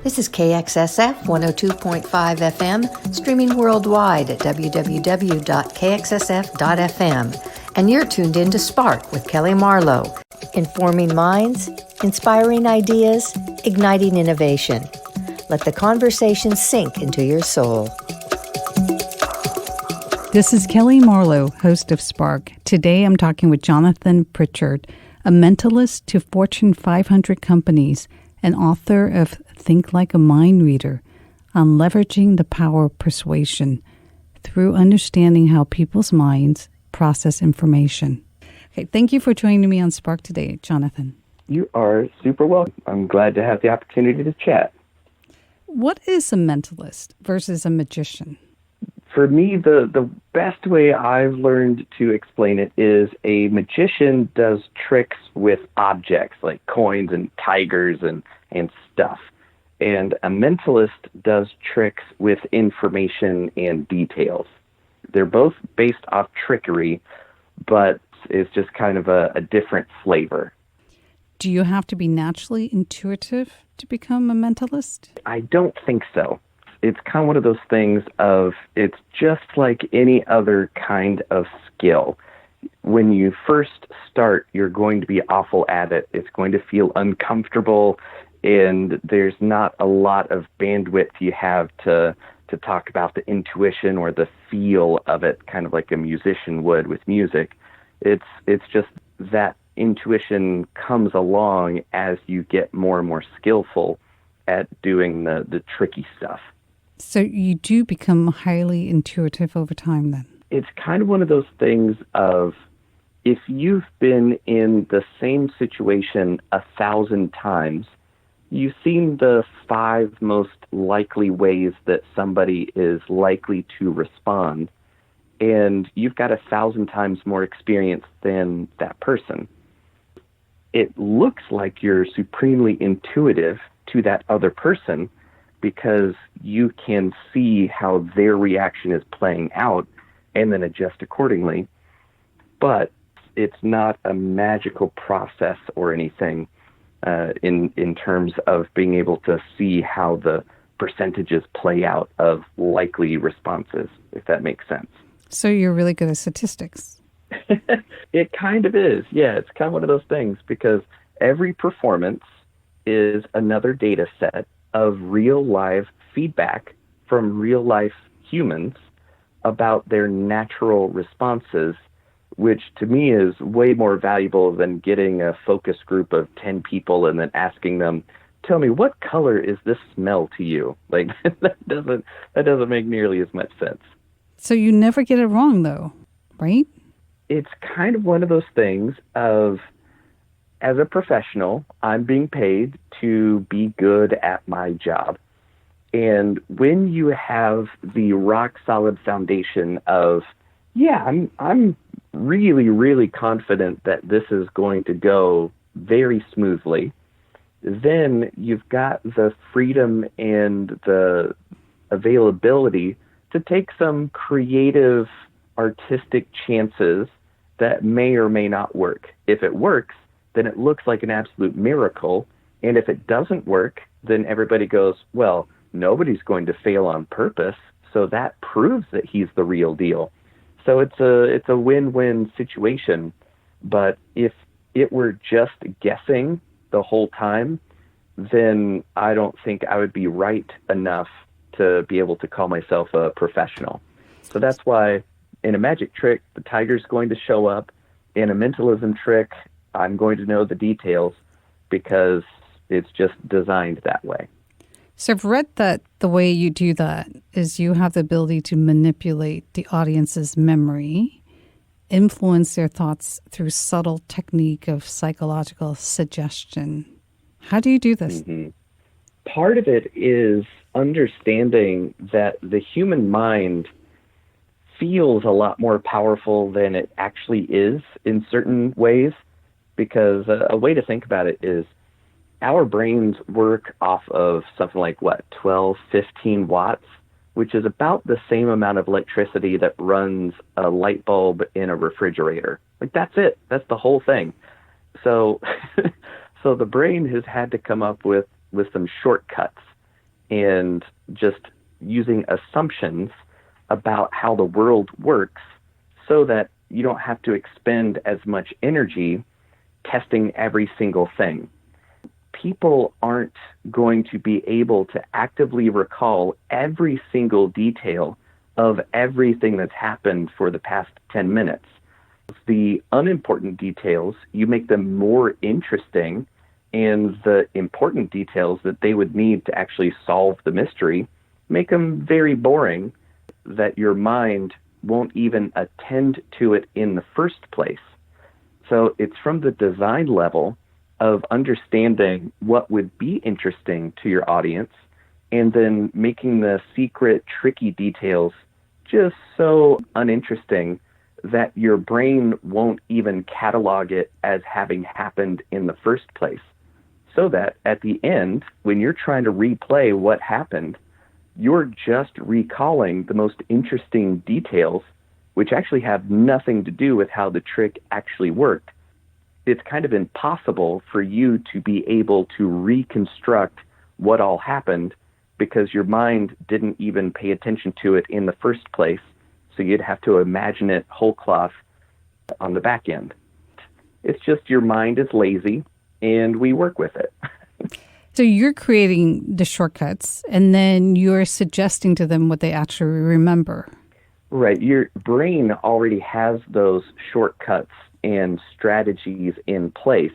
This is KXSF 102.5 FM, streaming worldwide at www.kxsf.fm. And you're tuned in to Spark with Kellee Marlowe, informing minds, inspiring ideas, igniting innovation. Let the conversation sink into your soul. This is Kellee Marlowe, host of Spark. Today I'm talking with Jonathan Pritchard, a mentalist to Fortune 500 companies and author of Think Like a Mind Reader, on leveraging the power of persuasion through understanding how people's minds process information. Okay, thank you for joining me on Spark today, Jonathan. You are super welcome. I'm glad to have the opportunity to chat. What is a mentalist versus a magician? For me, the best way I've learned to explain it is a magician does tricks with objects like coins and tigers and stuff. And a mentalist does tricks with information and details. They're both based off trickery, but it's just kind of a different flavor. Do you have to be naturally intuitive to become a mentalist? I don't think so. It's kind of one of those things of it's just like any other kind of skill. When you first start, you're going to be awful at it. It's going to feel uncomfortable, and there's not a lot of bandwidth you have to talk about the intuition or the feel of it, kind of like a musician would with music. It's just that intuition comes along as you get more and more skillful at doing the tricky stuff. So you do become highly intuitive over time then? It's kind of one of those things of if you've been in the same situation 1,000 times, you've seen the 5 most likely ways that somebody is likely to respond, and you've got 1,000 times more experience than that person. It looks like you're supremely intuitive to that other person because you can see how their reaction is playing out and then adjust accordingly. But it's not a magical process or anything in terms of being able to see how the percentages play out of likely responses, if that makes sense. So you're really good at statistics. It kind of is. Yeah, it's kind of one of those things because every performance is another data set of real life feedback from real life humans about their natural responses, which to me is way more valuable than getting a focus group of 10 people and then asking them, tell me, what color is this smell to you? Like that doesn't make nearly as much sense. So you never get it wrong though, right? It's kind of one of those things of, as a professional, I'm being paid to be good at my job. And when you have the rock solid foundation of, yeah, I'm really, really confident that this is going to go very smoothly, then you've got the freedom and the availability to take some creative, artistic chances that may or may not work. If it works, then it looks like an absolute miracle. And if it doesn't work, then everybody goes, well, nobody's going to fail on purpose, so that proves that he's the real deal. So it's a win-win situation. But if it were just guessing the whole time, then I don't think I would be right enough to be able to call myself a professional. So that's why in a magic trick, the tiger's going to show up. In a mentalism trick, I'm going to know the details because it's just designed that way. So I've read that the way you do that is you have the ability to manipulate the audience's memory, influence their thoughts through subtle technique of psychological suggestion. How do you do this? Mm-hmm. Part of it is understanding that the human mind feels a lot more powerful than it actually is in certain ways, because a way to think about it is our brains work off of something like, 12, 15 watts, which is about the same amount of electricity that runs a light bulb in a refrigerator. Like, that's it. That's the whole thing. So so the brain has had to come up with some shortcuts and just using assumptions about how the world works so that you don't have to expend as much energy testing every single thing. People aren't going to be able to actively recall every single detail of everything that's happened for the past 10 minutes. The unimportant details, you make them more interesting, and the important details that they would need to actually solve the mystery make them very boring, that your mind won't even attend to it in the first place. So it's from the design level of understanding what would be interesting to your audience and then making the secret, tricky details just so uninteresting that your brain won't even catalog it as having happened in the first place. So that at the end, when you're trying to replay what happened, you're just recalling the most interesting details, which actually have nothing to do with how the trick actually worked. It's kind of impossible for you to be able to reconstruct what all happened because your mind didn't even pay attention to it in the first place. So you'd have to imagine it whole cloth on the back end. It's just your mind is lazy and we work with it. So you're creating the shortcuts and then you're suggesting to them what they actually remember. Right. Your brain already has those shortcuts and strategies in place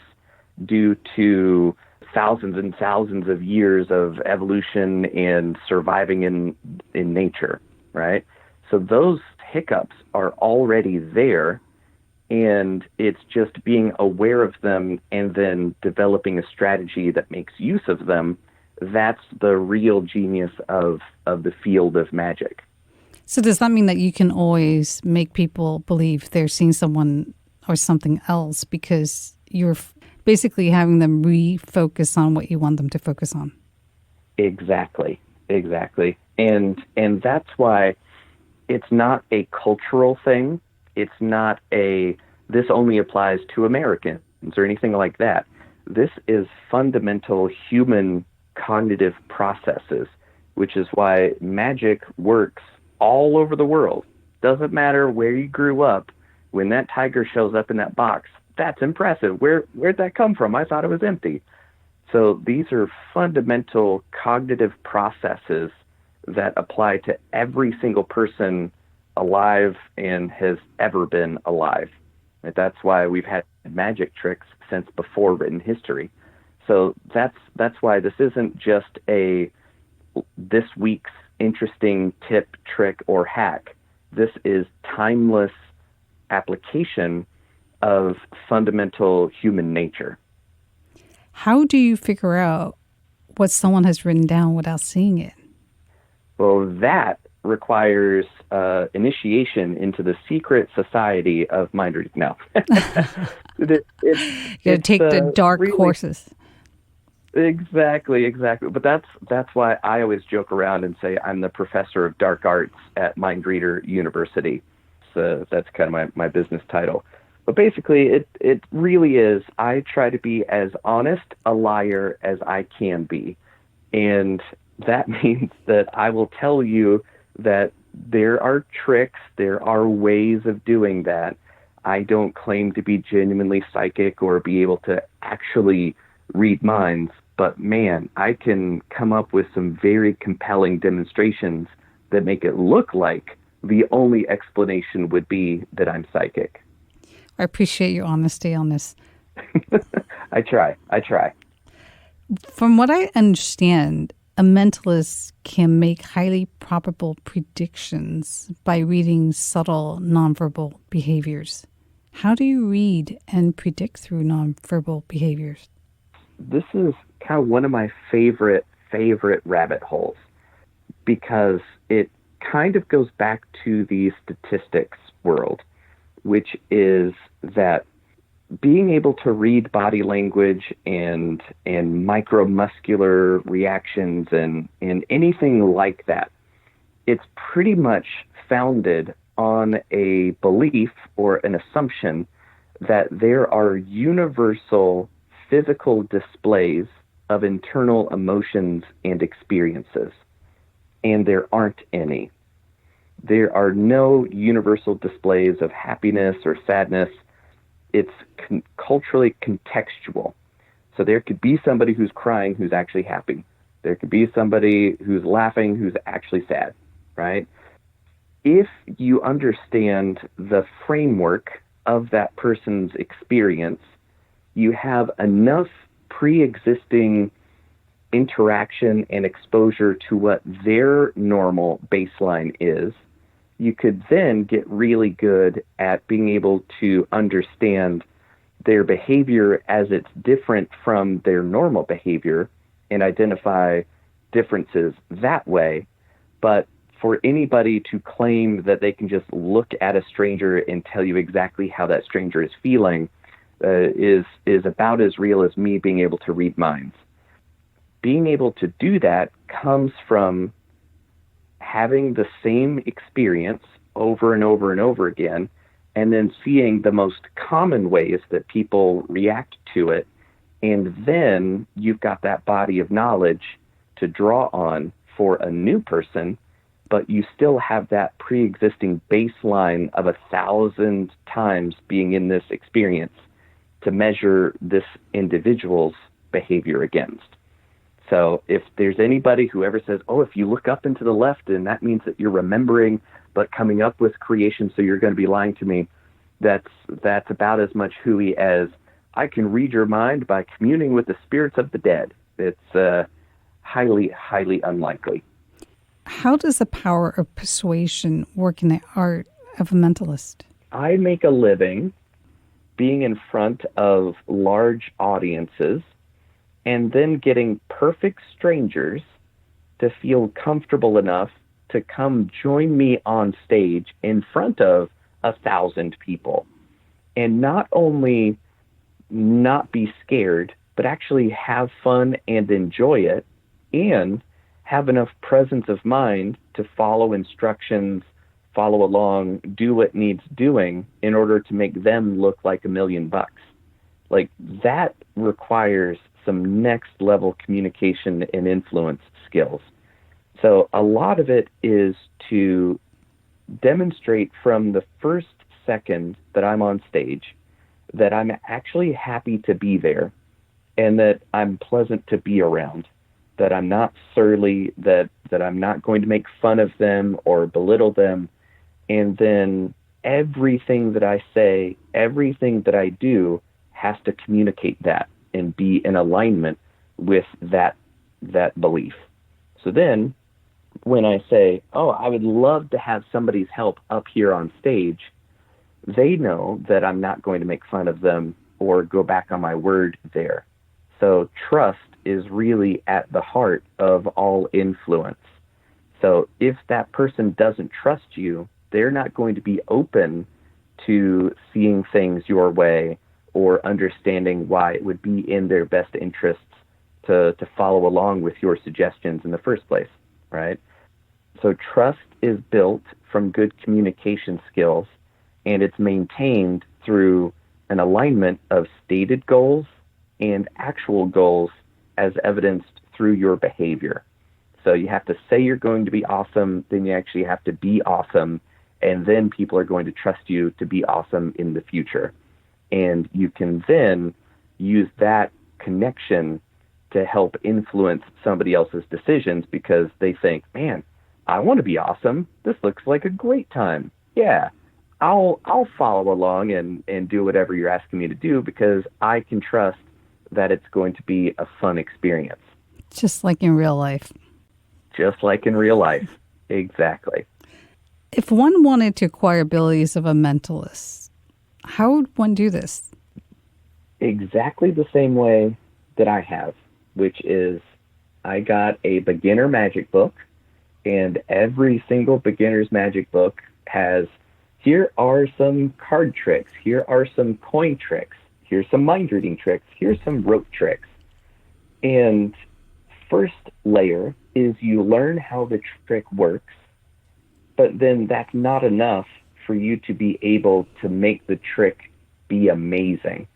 due to thousands and thousands of years of evolution and surviving in nature, right? So those hiccups are already there, and it's just being aware of them and then developing a strategy that makes use of them. That's the real genius of the field of magic. So does that mean that you can always make people believe they're seeing someone or something else because you're basically having them refocus on what you want them to focus on? Exactly. And that's why it's not a cultural thing. It's not this only applies to Americans or anything like that. This is fundamental human cognitive processes, which is why magic works all over the world. Doesn't matter where you grew up. When that tiger shows up in that box, that's impressive. Where'd that come from? I thought it was empty. So these are fundamental cognitive processes that apply to every single person alive and has ever been alive. And that's why we've had magic tricks since before written history. So that's why this isn't just this week's interesting tip, trick, or hack. This is timeless application of fundamental human nature. How do you figure out what someone has written down without seeing it? Well, that requires initiation into the secret society of mind reading. No. You got to take the dark courses. Exactly. But that's why I always joke around and say I'm the professor of dark arts at Mind Reader University. So that's kind of my business title. But basically, it really is, I try to be as honest a liar as I can be. And that means that I will tell you that there are tricks, there are ways of doing that. I don't claim to be genuinely psychic or be able to actually read minds, but man, I can come up with some very compelling demonstrations that make it look like the only explanation would be that I'm psychic. I appreciate your honesty on this. I try. From what I understand, a mentalist can make highly probable predictions by reading subtle nonverbal behaviors. How do you read and predict through nonverbal behaviors? This is kind of one of my favorite rabbit holes because it kind of goes back to the statistics world, which is that being able to read body language and micromuscular reactions and anything like that, it's pretty much founded on a belief or an assumption that there are universal physical displays of internal emotions and experiences, and there aren't any. There are no universal displays of happiness or sadness. It's culturally contextual. So there could be somebody who's crying who's actually happy. There could be somebody who's laughing who's actually sad, right? If you understand the framework of that person's experience, you have enough pre-existing interaction and exposure to what their normal baseline is. You could then get really good at being able to understand their behavior as it's different from their normal behavior and identify differences that way. But for anybody to claim that they can just look at a stranger and tell you exactly how that stranger is feeling is about as real as me being able to read minds. Being able to do that comes from having the same experience over and over and over again, and then seeing the most common ways that people react to it. And then you've got that body of knowledge to draw on for a new person, but you still have that pre-existing baseline of 1,000 times being in this experience to measure this individual's behavior against. So if there's anybody who ever says, oh, if you look up and to the left, then that means that you're remembering but coming up with creation, so you're going to be lying to me, that's about as much hooey as I can read your mind by communing with the spirits of the dead. It's highly, highly unlikely. How does the power of persuasion work in the art of a mentalist? I make a living being in front of large audiences and then getting perfect strangers to feel comfortable enough to come join me on stage in front of 1,000 people, and not only not be scared, but actually have fun and enjoy it, and have enough presence of mind to follow instructions, follow along, do what needs doing in order to make them look like $1 million. Like, that requires some next level communication and influence skills. So a lot of it is to demonstrate from the first second that I'm on stage that I'm actually happy to be there, and that I'm pleasant to be around, that I'm not surly, that I'm not going to make fun of them or belittle them. And then everything that I say, everything that I do has to communicate that and be in alignment with that belief. So then when I say, oh, I would love to have somebody's help up here on stage, they know that I'm not going to make fun of them or go back on my word there. So trust is really at the heart of all influence. So if that person doesn't trust you, they're not going to be open to seeing things your way or understanding why it would be in their best interests to follow along with your suggestions in the first place, right? So trust is built from good communication skills, and it's maintained through an alignment of stated goals and actual goals as evidenced through your behavior. So you have to say you're going to be awesome, then you actually have to be awesome, and then people are going to trust you to be awesome in the future. And you can then use that connection to help influence somebody else's decisions because they think, man, I want to be awesome. This looks like a great time. Yeah, I'll follow along and do whatever you're asking me to do because I can trust that it's going to be a fun experience. Just like in real life. Just like in real life. Exactly. If one wanted to acquire abilities of a mentalist, how would one do this? Exactly the same way that I have, which is I got a beginner magic book, and every single beginner's magic book has, here are some card tricks, here are some coin tricks, here's some mind reading tricks, here's some rope tricks. And first layer is you learn how the trick works, but then that's not enough for you to be able to make the trick be amazing,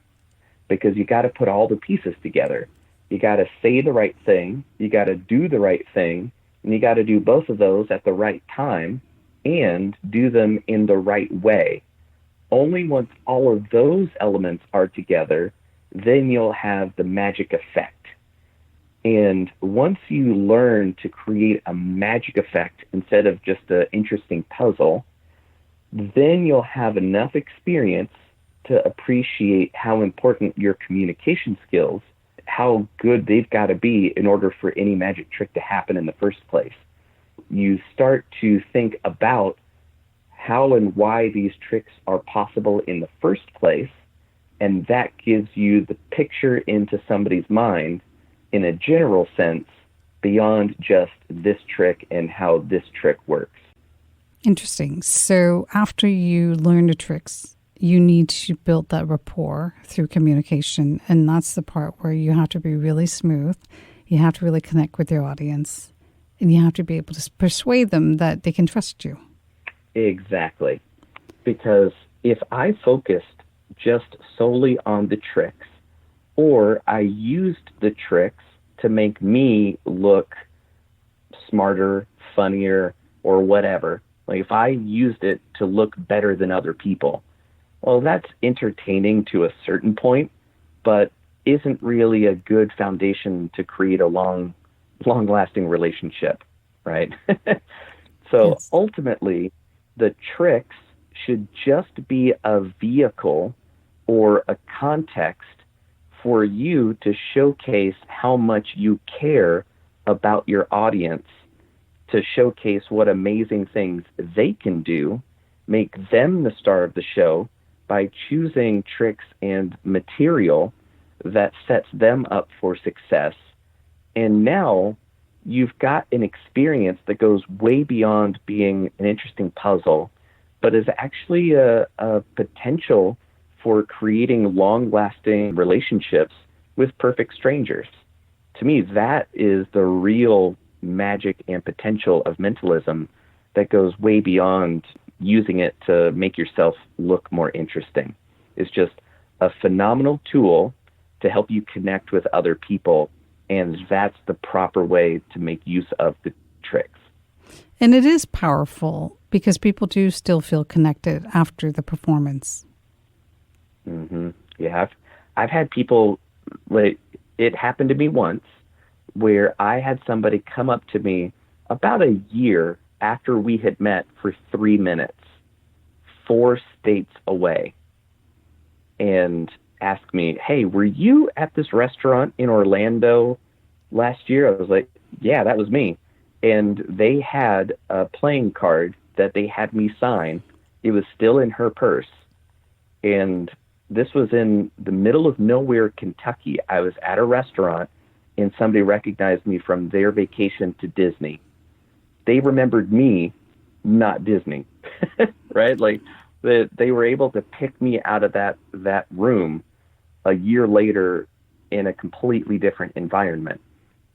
because you got to put all the pieces together. You got to say the right thing, you got to do the right thing, and you got to do both of those at the right time and do them in the right way. Only once all of those elements are together, then you'll have the magic effect. And once you learn to create a magic effect instead of just an interesting puzzle, then you'll have enough experience to appreciate how important your communication skills, how good they've got to be in order for any magic trick to happen in the first place. You start to think about how and why these tricks are possible in the first place, and that gives you the picture into somebody's mind in a general sense beyond just this trick and how this trick works. Interesting. So after you learn the tricks, you need to build that rapport through communication. And that's the part where you have to be really smooth. You have to really connect with your audience. And you have to be able to persuade them that they can trust you. Exactly. Because if I focused just solely on the tricks, or I used the tricks to make me look smarter, funnier, or whatever, like if I used it to look better than other people, well, that's entertaining to a certain point, but isn't really a good foundation to create a long-lasting relationship, right? So Yes. ultimately, the tricks should just be a vehicle or a context for you to showcase how much you care about your audience, to showcase what amazing things they can do, make them the star of the show by choosing tricks and material that sets them up for success. And now you've got an experience that goes way beyond being an interesting puzzle, but is actually a potential for creating long-lasting relationships with perfect strangers. To me, that is the real magic and potential of mentalism that goes way beyond using it to make yourself look more interesting. It's just a phenomenal tool to help you connect with other people, and that's the proper way to make use of the tricks. And it is powerful because people do still feel connected after the performance. Mm-hmm. Yeah, I've had people, like, it happened to me once where I had somebody come up to me about a year after we had met for 3 minutes, 4 states away, and ask me, "Hey, were you at this restaurant in Orlando last year?" I was like, "Yeah, that was me." And they had a playing card that they had me sign. It was still in her purse. And this was in the middle of nowhere, Kentucky. I was at a restaurant and somebody recognized me from their vacation to Disney. They remembered me, not Disney, right? Like they were able to pick me out of that room a year later in a completely different environment.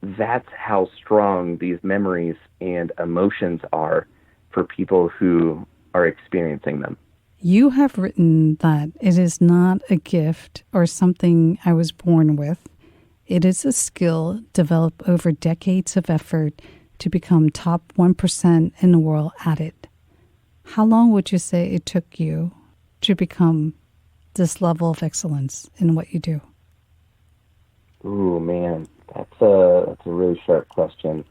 That's how strong these memories and emotions are for people who are experiencing them. You have written that it is not a gift or something I was born with. It is a skill developed over decades of effort to become top 1% in the world at it. How long would you say it took you to become this level of excellence in what you do? Ooh, man, that's a really sharp question.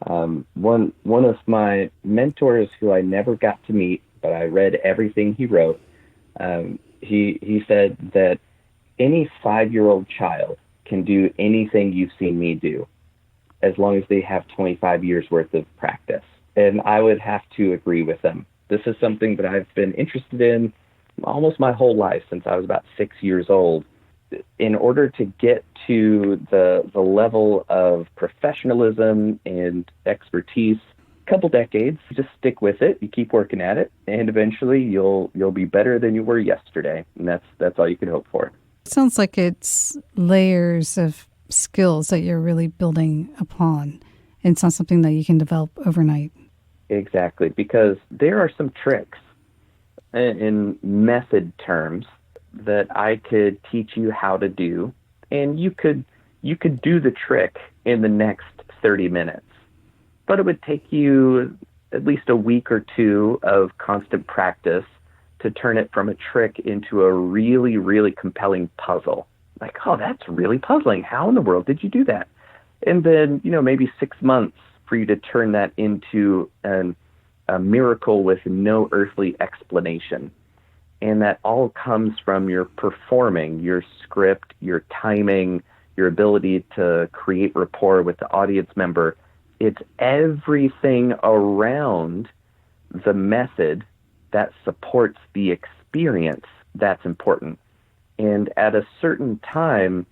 One of my mentors who I never got to meet, but I read everything he wrote, he said that any 5-year-old child can do anything you've seen me do, as long as they have 25 years worth of practice. And I would have to agree with them. This is something that I've been interested in almost my whole life, since I was about 6 years old. In order to get to the level of professionalism and expertise, a couple decades, just stick with it. You keep working at it, and eventually you'll be better than you were yesterday. And that's all you can hope for. It sounds like it's layers of skills that you're really building upon. And it's not something that you can develop overnight. Exactly, because there are some tricks in method terms that I could teach you how to do, and you could you could do the trick in the next 30 minutes, but it would take you at least a week or two of constant practice to turn it from a trick into a really, really compelling puzzle. Like, oh, that's really puzzling. How in the world did you do that? And then, maybe 6 months for you to turn that into a miracle with no earthly explanation. And that all comes from your performing, your script, your timing, your ability to create rapport with the audience member. It's everything around the method that supports the experience that's important. And at a certain time,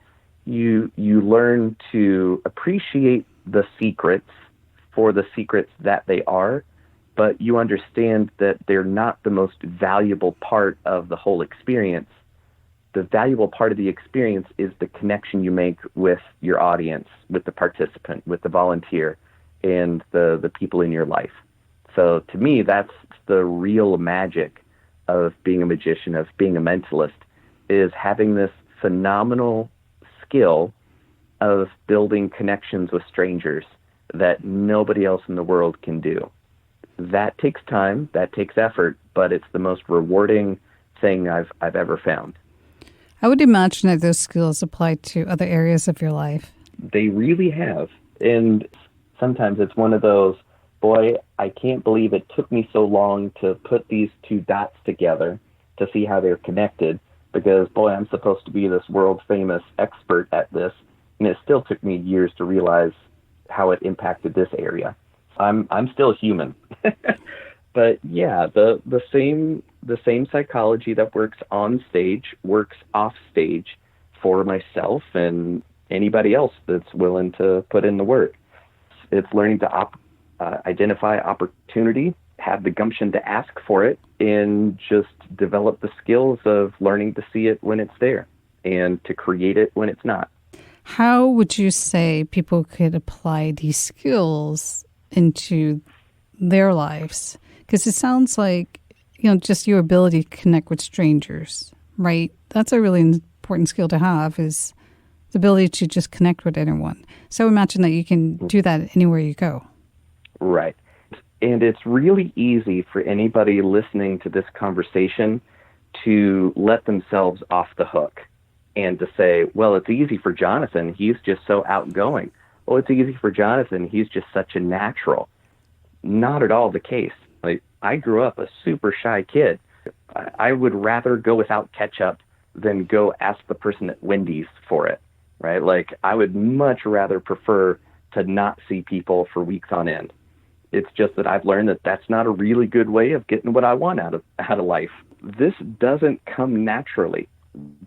you learn to appreciate the secrets for the secrets that they are, but you understand that they're not the most valuable part of the whole experience. The valuable part of the experience is the connection you make with your audience, with the participant, with the volunteer, and the people in your life. So to me, that's the real magic of being a magician, of being a mentalist, is having this phenomenal skill of building connections with strangers that nobody else in the world can do. That takes time, that takes effort, but it's the most rewarding thing I've ever found. I would imagine that those skills apply to other areas of your life. They really have. And sometimes it's one of those, boy, I can't believe it took me so long to put these two dots together to see how they're connected, because, boy, I'm supposed to be this world-famous expert at this, and it still took me years to realize how it impacted this area. I'm still human. But yeah, the same psychology that works on stage works off stage for myself and anybody else that's willing to put in the work. It's learning to identify opportunity, have the gumption to ask for it, and just develop the skills of learning to see it when it's there and to create it when it's not. How would you say people could apply these skills into their lives? Because it sounds like, just your ability to connect with strangers, right? That's a really important skill to have, is the ability to just connect with anyone. So imagine that you can do that anywhere you go. Right. And it's really easy for anybody listening to this conversation to let themselves off the hook and to say, well, it's easy for Jonathan. He's just so outgoing. Oh, it's easy for Jonathan. He's just such a natural. Not at all the case. Like, I grew up a super shy kid. I would rather go without ketchup than go ask the person at Wendy's for it, right? Like, I would much rather prefer to not see people for weeks on end. It's just that I've learned that that's not a really good way of getting what I want out of life. This doesn't come naturally.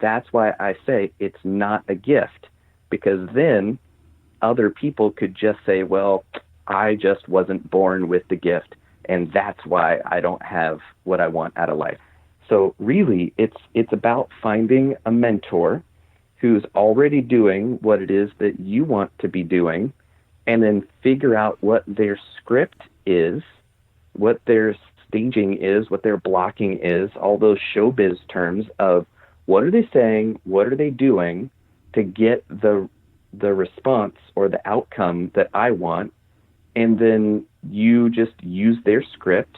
That's why I say it's not a gift, because then other people could just say, well, I just wasn't born with the gift, and that's why I don't have what I want out of life. So really, it's about finding a mentor who's already doing what it is that you want to be doing, and then figure out what their script is, what their staging is, what their blocking is, all those showbiz terms of what are they saying, what are they doing to get the response or the outcome that I want, and then you just use their script,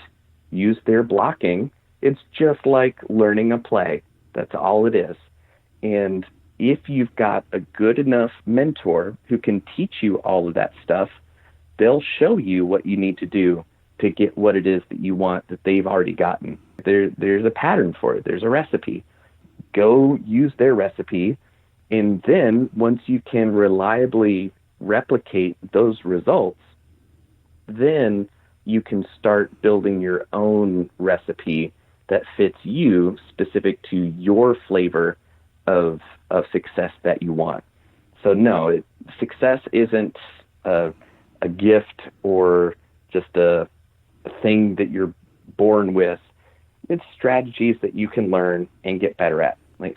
use their blocking. It's just like learning a play. That's all it is. And if you've got a good enough mentor who can teach you all of that stuff, they'll show you what you need to do to get what it is that you want that they've already gotten. There's a pattern for it. There's a recipe. Go use their recipe. And then once you can reliably replicate those results, then you can start building your own recipe that fits you, specific to your flavor of success that you want. So no, success isn't a gift or just a thing that you're born with. It's strategies that you can learn and get better at. Like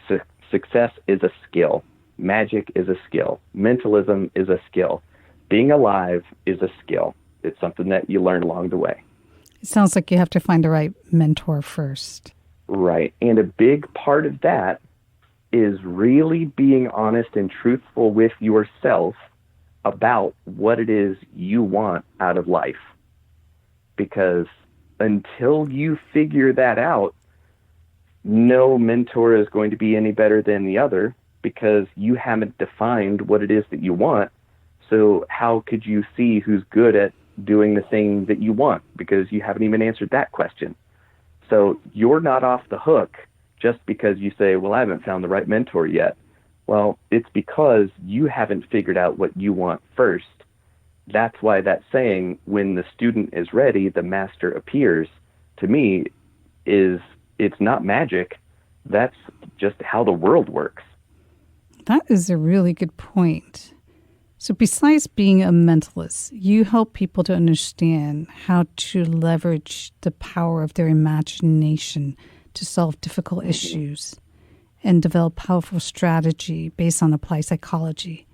success is a skill. Magic is a skill. Mentalism is a skill. Being alive is a skill. It's something that you learn along the way. It sounds like you have to find the right mentor first. Right. And a big part of that is really being honest and truthful with yourself about what it is you want out of life. Because until you figure that out, no mentor is going to be any better than the other, because you haven't defined what it is that you want. So how could you see who's good at doing the thing that you want? Because you haven't even answered that question. So you're not off the hook just because you say, well, I haven't found the right mentor yet. Well, it's because you haven't figured out what you want first. That's why that saying, when the student is ready, the master appears, to me, it's not magic. That's just how the world works. That is a really good point. So besides being a mentalist, you help people to understand how to leverage the power of their imagination to solve difficult issues and develop powerful strategy based on applied psychology.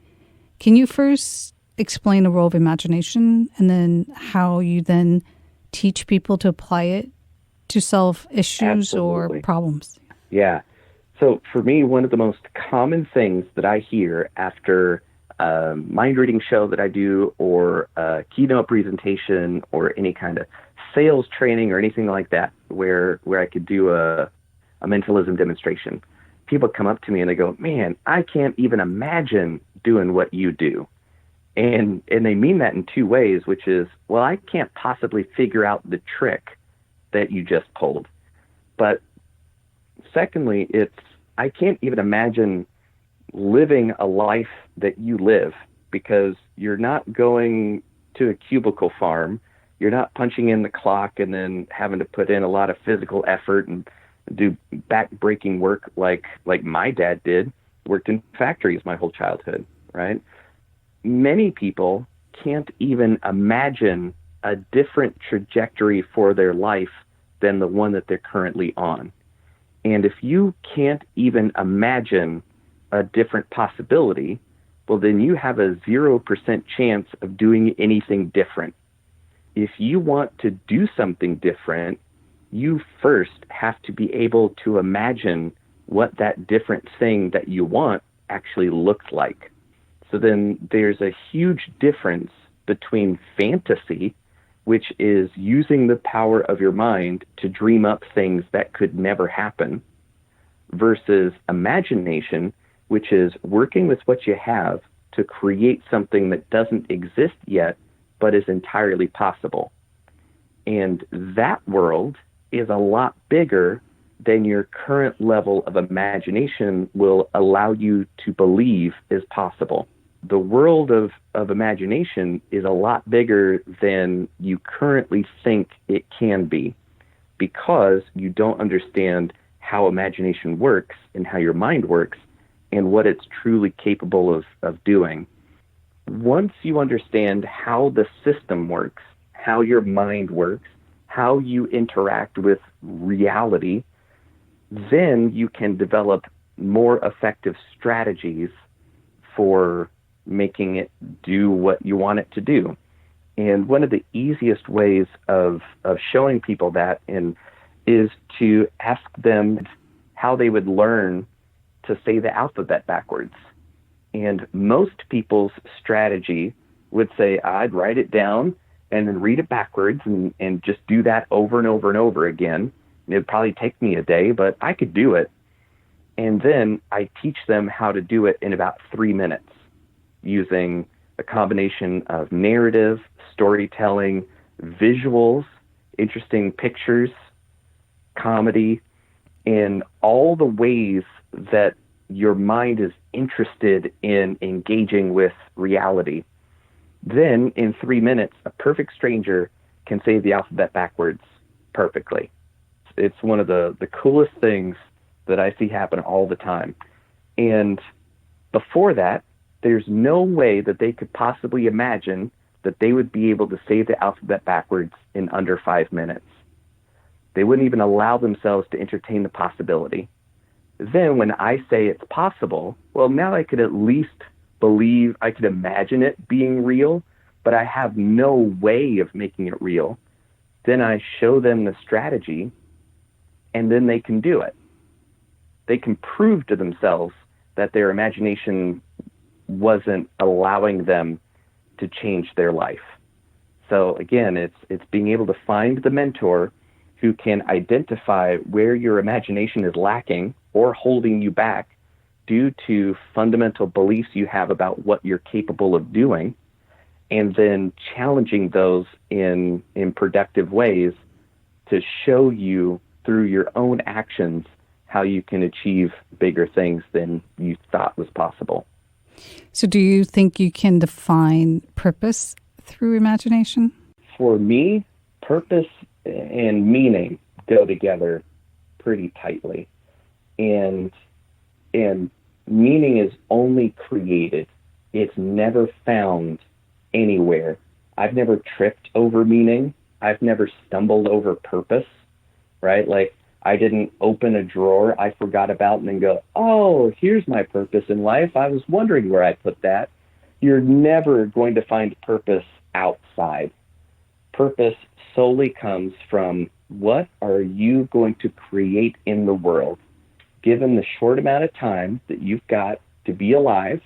Can you first explain the role of imagination and then how you then teach people to apply it to solve issues Absolutely. or problems? Yeah. So for me, one of the most common things that I hear after a mind reading show that I do, or a keynote presentation, or any kind of sales training or anything like that, where I could do a mentalism demonstration, people come up to me and they go, man, I can't even imagine doing what you do. And they mean that in two ways, which is, well, I can't possibly figure out the trick that you just pulled. But secondly, it's, I can't even imagine living a life that you live, because you're not going to a cubicle farm. You're not punching in the clock and then having to put in a lot of physical effort and do back-breaking work like my dad did. Worked in factories my whole childhood, right? Many people can't even imagine a different trajectory for their life than the one that they're currently on. And if you can't even imagine a different possibility, well, then you have a 0% chance of doing anything different. If you want to do something different, you first have to be able to imagine what that different thing that you want actually looks like. So then there's a huge difference between fantasy, which is using the power of your mind to dream up things that could never happen, versus imagination, which is working with what you have to create something that doesn't exist yet, but is entirely possible. And that world is a lot bigger than your current level of imagination will allow you to believe is possible. The world of imagination is a lot bigger than you currently think it can be, because you don't understand how imagination works and how your mind works and what it's truly capable of doing. Once you understand how the system works, how your mind works, how you interact with reality, then you can develop more effective strategies for making it do what you want it to do. And one of the easiest ways of showing people that is to ask them how they would learn to say the alphabet backwards. And most people's strategy would say, I'd write it down and then read it backwards and just do that over and over and over again. It'd probably take me a day, but I could do it. And then I teach them how to do it in about 3 minutes, using a combination of narrative, storytelling, visuals, interesting pictures, comedy, and all the ways that your mind is interested in engaging with reality. Then in 3 minutes, a perfect stranger can say the alphabet backwards perfectly. It's one of the coolest things that I see happen all the time. And before that, there's no way that they could possibly imagine that they would be able to say the alphabet backwards in under 5 minutes. They wouldn't even allow themselves to entertain the possibility. Then when I say it's possible, well, now I could at least believe, I could imagine it being real, but I have no way of making it real. Then I show them the strategy, and then they can do it. they can prove to themselves that their imagination wasn't allowing them to change their life. So again, it's being able to find the mentor who can identify where your imagination is lacking or holding you back due to fundamental beliefs you have about what you're capable of doing, and then challenging those in productive ways to show you through your own actions how you can achieve bigger things than you thought was possible. So do you think you can define purpose through imagination? For me, purpose and meaning go together pretty tightly. And meaning is only created. It's never found anywhere. I've never tripped over meaning. I've never stumbled over purpose, right? Like, I didn't open a drawer I forgot about and then go, oh, here's my purpose in life. I was wondering where I put that. You're never going to find purpose outside. Purpose solely comes from what are you going to create in the world, given the short amount of time that you've got to be alive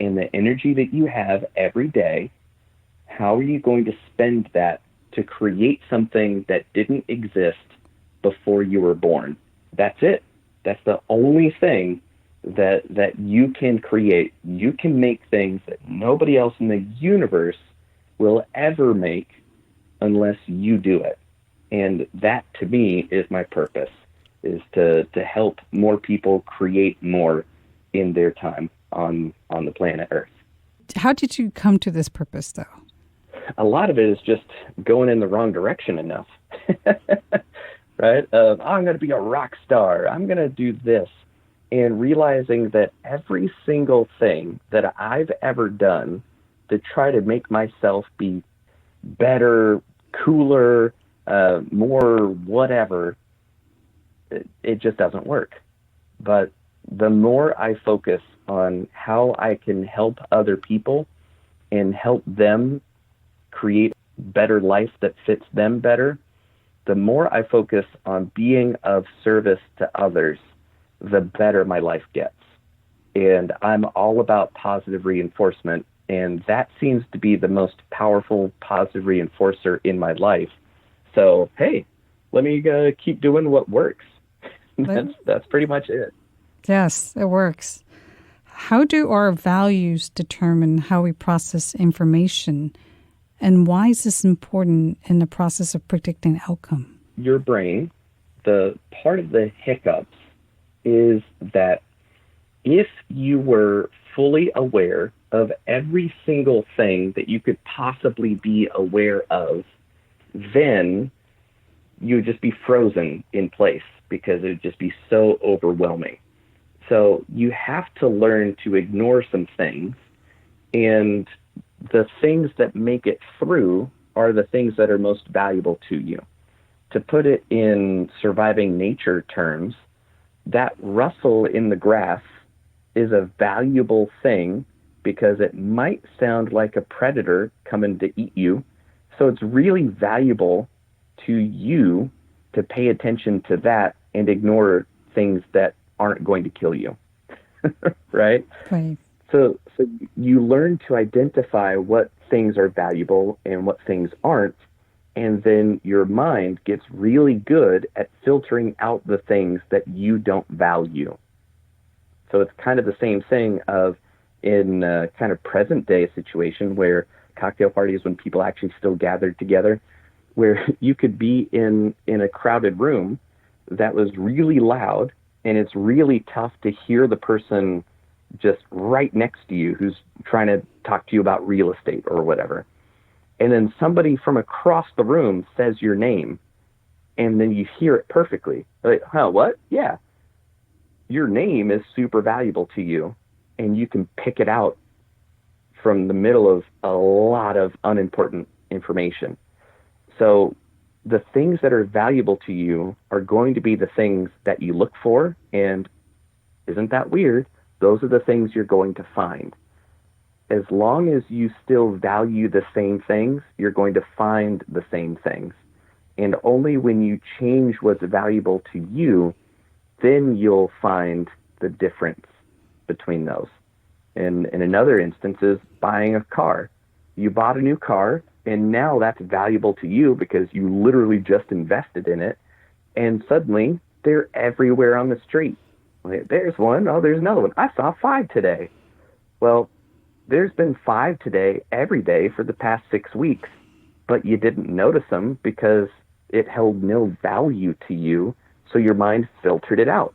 and the energy that you have every day. How are you going to spend that to create something that didn't exist before you were born? That's it. That's the only thing that you can create. You can make things that nobody else in the universe will ever make unless you do it. And that, to me, is my purpose, is to help more people create more in their time on the planet Earth. How did you come to this purpose, though? A lot of it is just going in the wrong direction enough. Right? I'm going to be a rock star. I'm going to do this. And realizing that every single thing that I've ever done to try to make myself be better, cooler, more whatever, it just doesn't work. But the more I focus on how I can help other people and help them create a better life that fits them better, the more I focus on being of service to others, the better my life gets. And I'm all about positive reinforcement, and that seems to be the most powerful positive reinforcer in my life. So, hey, let me keep doing what works. That's pretty much it. Yes, it works. How do our values determine how we process information? And why is this important in the process of predicting outcome? Your brain, the part of the hiccups is that if you were fully aware of every single thing that you could possibly be aware of, then you would just be frozen in place because it would just be so overwhelming. So you have to learn to ignore some things, and the things that make it through are the things that are most valuable to you. To put it in surviving nature terms, that rustle in the grass is a valuable thing because it might sound like a predator coming to eat you. So it's really valuable to you to pay attention to that and ignore things that aren't going to kill you. Right? Right. So you learn to identify what things are valuable and what things aren't, and then your mind gets really good at filtering out the things that you don't value. So it's kind of the same thing of in a kind of present day situation where cocktail parties, when people actually still gathered together, where you could be in a crowded room that was really loud, and it's really tough to hear the person just right next to you who's trying to talk to you about real estate or whatever. And then somebody from across the room says your name, and then you hear it perfectly. Like, huh, what? Yeah. Your name is super valuable to you, and you can pick it out from the middle of a lot of unimportant information. So the things that are valuable to you are going to be the things that you look for, and isn't that weird? Those are the things you're going to find. As long as you still value the same things, you're going to find the same things. And only when you change what's valuable to you then you'll find the difference between those. And in another instance is buying a car. You bought a new car, and now that's valuable to you because you literally just invested in it. And suddenly, they're everywhere on the street. Like, there's one. Oh, there's another one. I saw 5 today. Well, there's been 5 today every day for the past 6 weeks, but you didn't notice them because it held no value to you, so your mind filtered it out.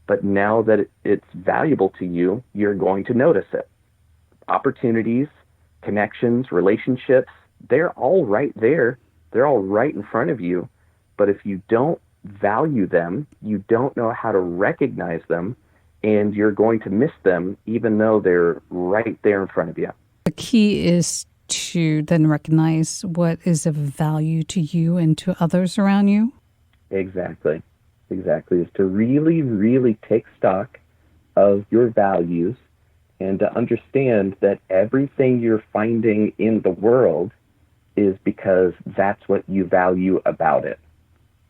But now that it's valuable to you, you're going to notice it. Opportunities, connections, relationships, they're all right there. They're all right in front of you. But if you don't value them, you don't know how to recognize them, and you're going to miss them even though they're right there in front of you. The key is to then recognize what is of value to you and to others around you. Exactly. Is to really, really take stock of your values and to understand that everything you're finding in the world is because that's what you value about it.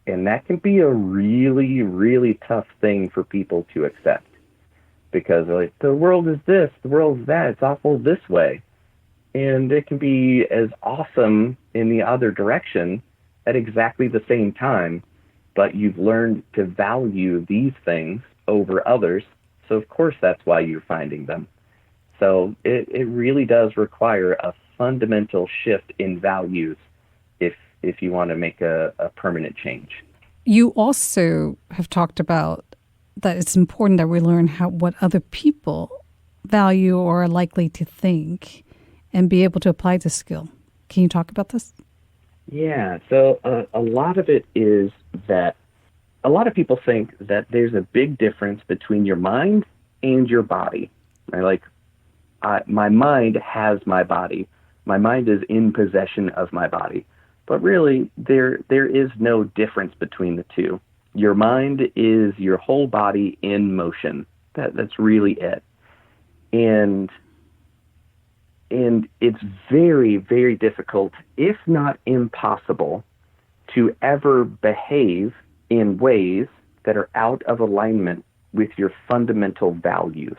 And that can be a really, really tough thing for people to accept, because they're like, the world is this, the world is that, it's awful this way. And it can be as awesome in the other direction at exactly the same time, but you've learned to value these things over others, so of course that's why you're finding them. So it really does require a fundamental shift in values if you want to make a permanent change. You also have talked about that it's important that we learn what other people value or are likely to think and be able to apply this skill. Can you talk about this? Yeah, so a lot of it is that a lot of people think that there's a big difference between your mind and your body. They're like, my mind has my body. My mind is in possession of my body. But really, there is no difference between the two. Your mind is your whole body in motion. That's really it. And it's very, very difficult, if not impossible, to ever behave in ways that are out of alignment with your fundamental values.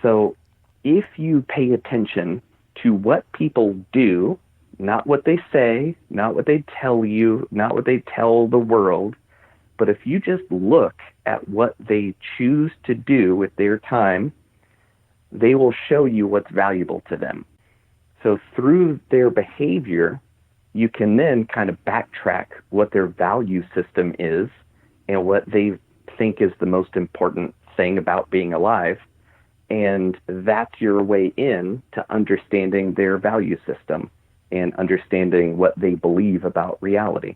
So if you pay attention to what people do, not what they say, not what they tell you, not what they tell the world, but if you just look at what they choose to do with their time, they will show you what's valuable to them. So through their behavior, you can then kind of backtrack what their value system is and what they think is the most important thing about being alive. And that's your way in to understanding their value system and understanding what they believe about reality.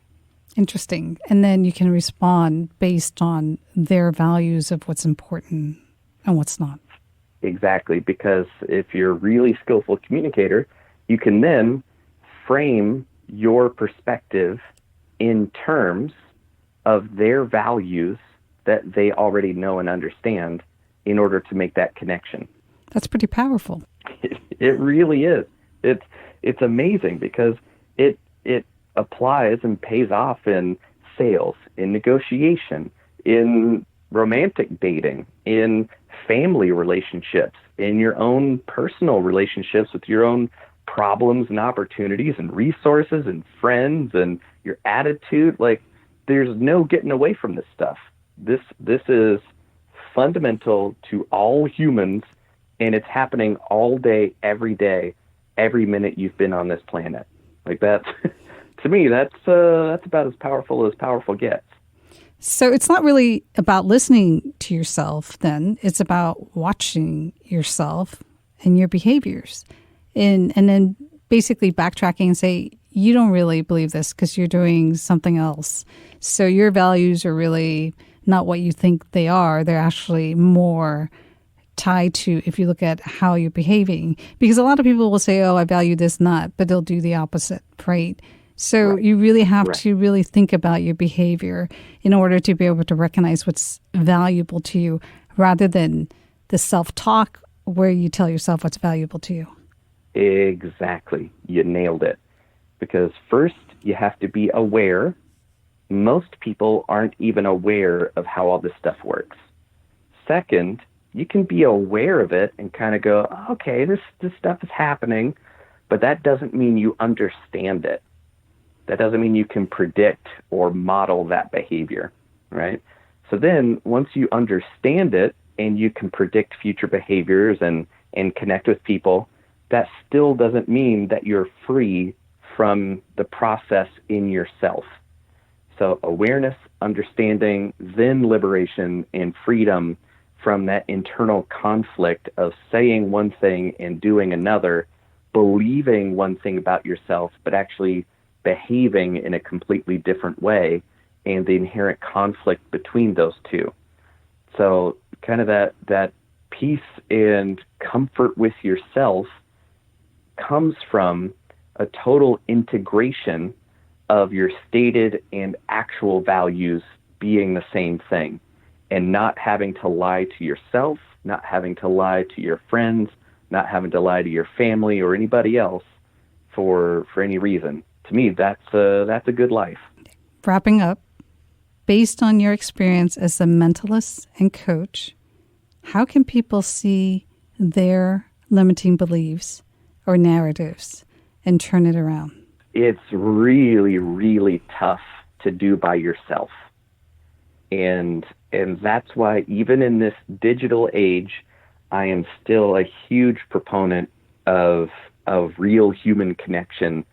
Interesting. And then you can respond based on their values of what's important and what's not. Exactly, because if you're a really skillful communicator, you can then frame your perspective in terms of their values that they already know and understand in order to make that connection. That's pretty powerful. It really is. It's amazing because it applies and pays off in sales, in negotiation, in romantic dating, in family relationships, in your own personal relationships with your own problems and opportunities and resources and friends and your attitude. Like, there's no getting away from this stuff. This is fundamental to all humans, and it's happening all day, every every minute you've been on this planet. Like, that's to me, that's about as powerful gets. So it's not really about listening to yourself then. It's about watching yourself and your behaviors. And then basically backtracking and say, you don't really believe this because you're doing something else. So your values are really not what you think they are. They're actually more tied to, if you look at how you're behaving. Because a lot of people will say, oh, I value this not, but they'll do the opposite, right? So right. You really have to really think about your behavior in order to be able to recognize what's valuable to you rather than the self-talk where you tell yourself what's valuable to you. Exactly. You nailed it. Because first you have to be aware, most people aren't even aware of how all this stuff works. Second, you can be aware of it and kind of go, okay, this stuff is happening, but that doesn't mean you understand it. That doesn't mean you can predict or model that behavior, right? So then once you understand it and you can predict future behaviors and connect with people, that still doesn't mean that you're free from the process in yourself. So awareness, understanding, then liberation and freedom from that internal conflict of saying one thing and doing another, believing one thing about yourself, but actually behaving in a completely different way, and the inherent conflict between those two. So kind of that peace and comfort with yourself comes from a total integration of your stated and actual values being the same thing, and not having to lie to yourself, not having to lie to your friends, not having to lie to your family or anybody else for any reason. To me, that's a good life. Wrapping up, based on your experience as a mentalist and coach, how can people see their limiting beliefs or narratives and turn it around? It's really, really tough to do by yourself. And that's why even in this digital age, I am still a huge proponent of real human connection,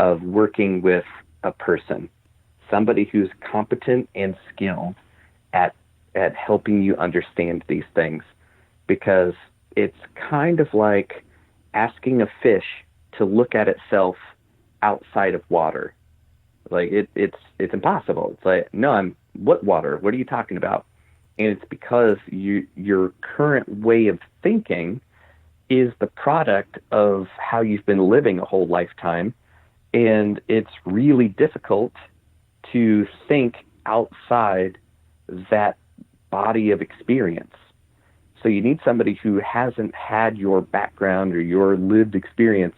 of working with a person, somebody who's competent and skilled at helping you understand these things. Because it's kind of like asking a fish to look at itself outside of water. Like it's impossible. It's like, no, what water? What are you talking about? And it's because your current way of thinking is the product of how you've been living a whole lifetime. And it's really difficult to think outside that body of experience. So you need somebody who hasn't had your background or your lived experience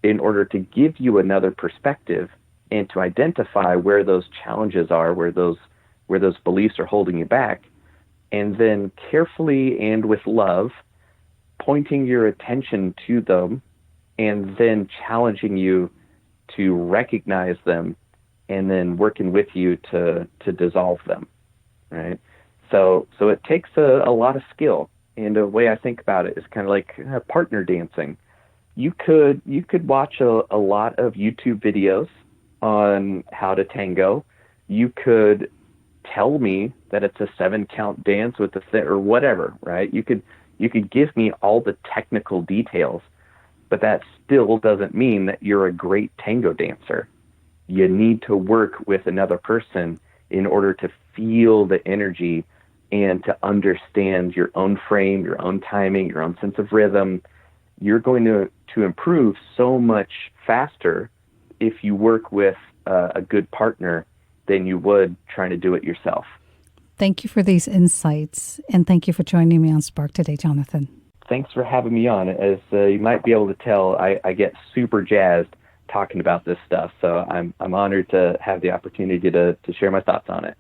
in order to give you another perspective and to identify where those challenges are, where those beliefs are holding you back, and then carefully and with love, pointing your attention to them and then challenging you to recognize them and then working with you to dissolve them, right? So it takes a lot of skill. And the way I think about it is kind of like partner dancing. You could watch a lot of YouTube videos on how to tango. You could tell me that it's a 7-count dance with or whatever, right? You could give me all the technical details, but that still doesn't mean that you're a great tango dancer. You need to work with another person in order to feel the energy and to understand your own frame, your own timing, your own sense of rhythm. You're going to improve so much faster if you work with a good partner than you would trying to do it yourself. Thank you for these insights, and thank you for joining me on Spark today, Jonathan. Thanks for having me on. As you might be able to tell, I get super jazzed talking about this stuff, so I'm honored to have the opportunity to share my thoughts on it.